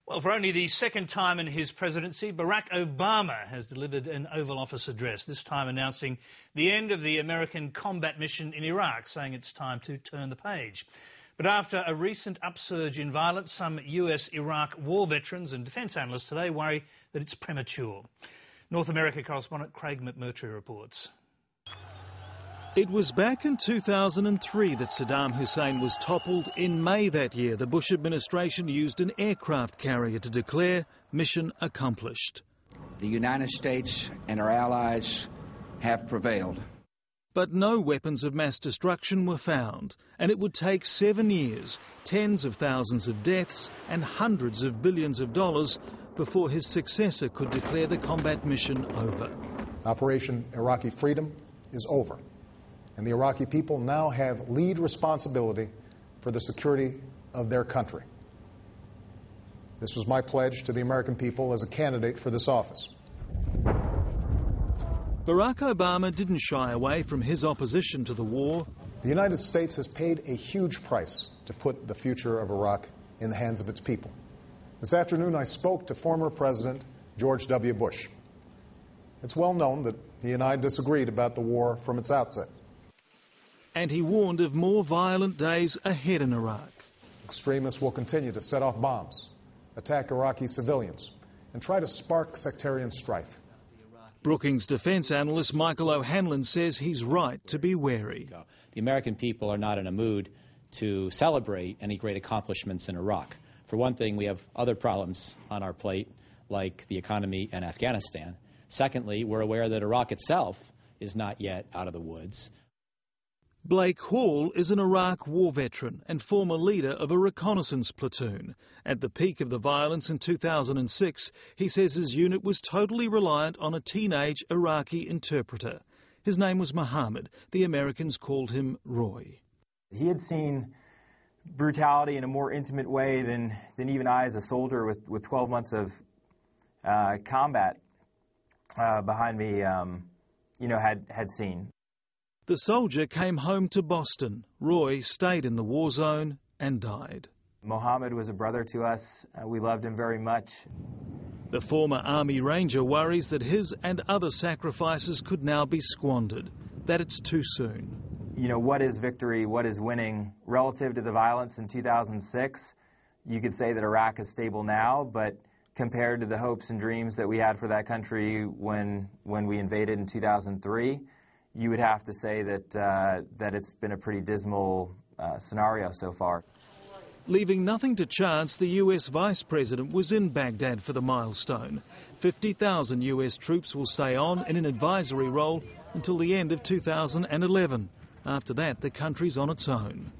Well, for only the second time in his presidency, Barack Obama has delivered an Oval Office address, this time announcing the end of the American combat mission in Iraq, saying it's time to turn the page. But after a recent upsurge in violence, some US-Iraq war veterans and defence analysts today worry that it's premature. North America correspondent Craig McMurtry reports. It was back in 2003 that Saddam Hussein was toppled. In May that year, the Bush administration used an aircraft carrier to declare mission accomplished. The United States and our allies have prevailed. But no weapons of mass destruction were found, and it would take 7 years, tens of thousands of deaths and hundreds of billions of dollars before his successor could declare the combat mission over. Operation Iraqi Freedom is over, and the Iraqi people now have lead responsibility for the security of their country. This was my pledge to the American people as a candidate for this office. Barack Obama didn't shy away from his opposition to the war. The United States has paid a huge price to put the future of Iraq in the hands of its people. This afternoon I spoke to former President George W. Bush. It's well known that he and I disagreed about the war from its outset. And he warned of more violent days ahead in Iraq. Extremists will continue to set off bombs, attack Iraqi civilians, and try to spark sectarian strife. Brookings defence analyst Michael O'Hanlon says he's right to be wary. The American people are not in a mood to celebrate any great accomplishments in Iraq. For one thing, we have other problems on our plate, like the economy and Afghanistan. Secondly, we're aware that Iraq itself is not yet out of the woods. Blake Hall is an Iraq war veteran and former leader of a reconnaissance platoon. At the peak of the violence in 2006, he says his unit was totally reliant on a teenage Iraqi interpreter. His name was Mohammed. The Americans called him Roy. He had seen brutality in a more intimate way than even I, as a soldier with 12 months of combat behind me, had seen. The soldier came home to Boston. Roy stayed in the war zone and died. Mohammed was a brother to us. We loved him very much. The former Army Ranger worries that his and other sacrifices could now be squandered, that it's too soon. You know, what is victory, what is winning? Relative to the violence in 2006, you could say that Iraq is stable now, but compared to the hopes and dreams that we had for that country when we invaded in 2003, you would have to say that it's been a pretty dismal scenario so far. Leaving nothing to chance, the US Vice President was in Baghdad for the milestone. 50,000 US troops will stay on in an advisory role until the end of 2011. After that, the country's on its own.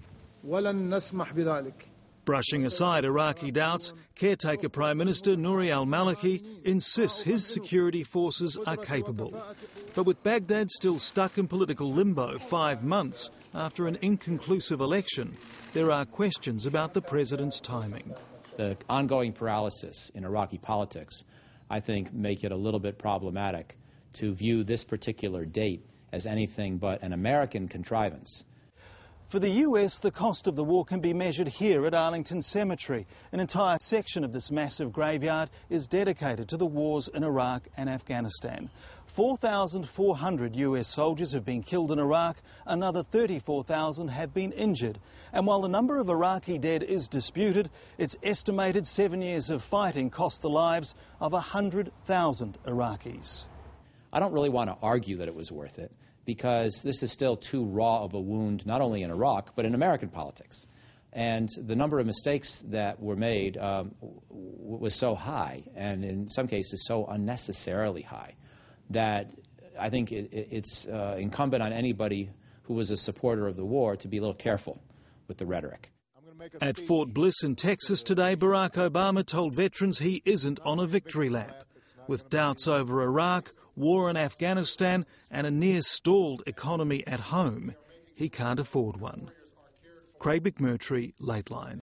Brushing aside Iraqi doubts, caretaker Prime Minister Nouri al-Maliki insists his security forces are capable. But with Baghdad still stuck in political limbo 5 months after an inconclusive election, there are questions about the president's timing. The ongoing paralysis in Iraqi politics, I think, make it a little bit problematic to view this particular date as anything but an American contrivance. For the US, the cost of the war can be measured here at Arlington Cemetery. An entire section of this massive graveyard is dedicated to the wars in Iraq and Afghanistan. 4,400 US soldiers have been killed in Iraq, another 34,000 have been injured. And while the number of Iraqi dead is disputed, it's estimated 7 years of fighting cost the lives of 100,000 Iraqis. I don't really want to argue that it was worth it, because this is still too raw of a wound, not only in Iraq, but in American politics. And the number of mistakes that were made was so high, and in some cases so unnecessarily high, that I think it's incumbent on anybody who was a supporter of the war to be a little careful with the rhetoric. At Fort Bliss in Texas today, Barack Obama told veterans he isn't on a victory lap. With doubts over Iraq, war in Afghanistan and a near-stalled economy at home, he can't afford one. Craig McMurtry, Lateline.